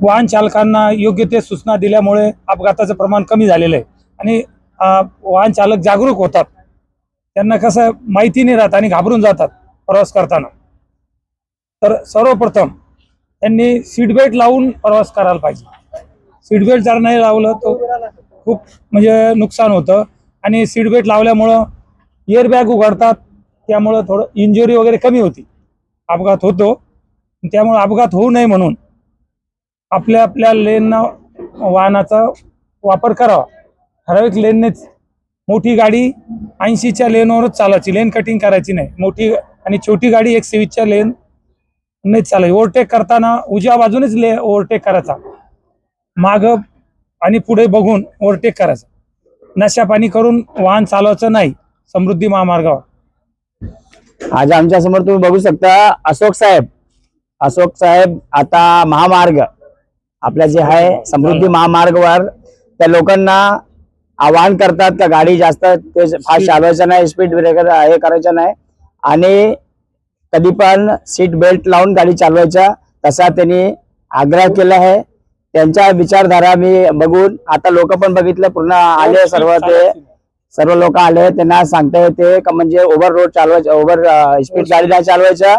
वाहन चालकांना योग्य ते सूचना दिल्यामुळे अपघाताचं प्रमाण कमी झालेलं आहे आणि वाहन चालक जागरूक होतात. त्यांना कसं माहिती नाही राहत आणि घाबरून जातात प्रवास करताना. तर सर्वप्रथम त्यांनी सीट बेल्ट लावून प्रवास करायला पाहिजे. सीट बेल्ट जर नाही लावलं तर खूप म्हणजे नुकसान होतं आणि सीट बेल्ट लावल्यामुळं एअर बॅग उघडतात, त्यामुळं थोडं इंजुरी वगैरे कमी होती. अपघात होतो, त्यामुळे अपघात होऊ नये म्हणून आपल्या आपल्या लेनना वाहनाचा वापर करावा. ठराविक लेननेच मोठी गाडी 80च्या लेनवरच चालायची, लेन कटिंग करायची नाही. मोठी आणि छोटी गाडी 120च्या लेन नाही चालायची. ओव्हरटेक करताना उजव्या बाजूनेच ओव्हरटेक करायचा, माग आणि पुढे बघून ओव्हरटेक करायचा. नशा पाणी करून वाहन चालवायचं नाही समृद्धी महामार्गावर. आज आमच्या समोर तुम्ही बघू शकता अशोक साहेब आता महामार्ग आपल्या जे आहे समृद्धी महामार्गावर त्या लोकांना आवाहन करतात का गाडी जास्त फास्ट चालवायचं नाही, स्पीड ब्रेकर हे करायचं नाही आणि कधी पण सीट बेल्ट लावून गाडी चालवायचा, तसा त्यांनी आग्रह केला आहे. त्यांच्या विचारधारा मी बघून आता लोक पण बघितलं, पूर्ण आले सर्व लोक आले. त्यांना सांगता येते का म्हणजे ओव्हर रोड चालवायचं, ओव्हर स्पीड गाडी नाही चालवायचं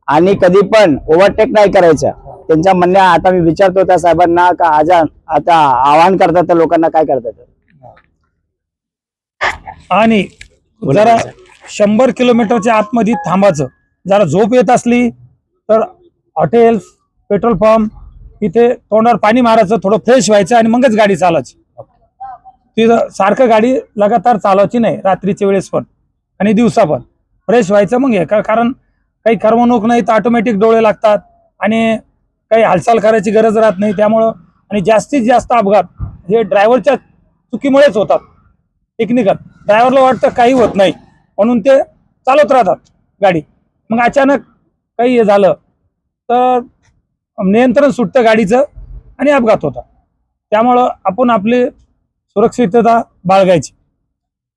आणि कधी पण ओव्हरटेक नाही करायचं. त्यांच्या म्हणण्या आता मी विचारतो त्या साहेबांना का आज आता आवाहन करतात त्या लोकांना काय करतात. आणि जरा 100 किलोमीटरच्या आतमध्ये थांबायचं. जरा झोप येत असली तर हॉटेल्स, पेट्रोल पंप इथे तोंडावर पाणी मारायचं, थोडं फ्रेश व्हायचं आणि मगच गाडी चालायची. तिथं सारखं गाडी लगातार चालवायची नाही, रात्रीच्या वेळेस पण आणि दिवसा पण फ्रेश व्हायचं. मग हे कारण काही करमणूक नाही तर ऑटोमॅटिक डोळे लागतात आणि काही हालचाल करायची गरज राहत नाही. त्यामुळं आणि जास्तीत जास्त अपघात हे ड्रायव्हरच्या चुकीमुळेच होतात. टेक्निकल ड्रायव्हरला वाटतं काही होत नाही म्हणून ते चालवत राहतात गाडी. मग अचानक काही हे झालं तर नियंत्रण सुटतं गाडीचं आणि अपघात होता. त्यामुळं आपण आपली सुरक्षितता बाळगायची.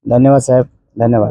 धन्यवाद साहेब, धन्यवाद.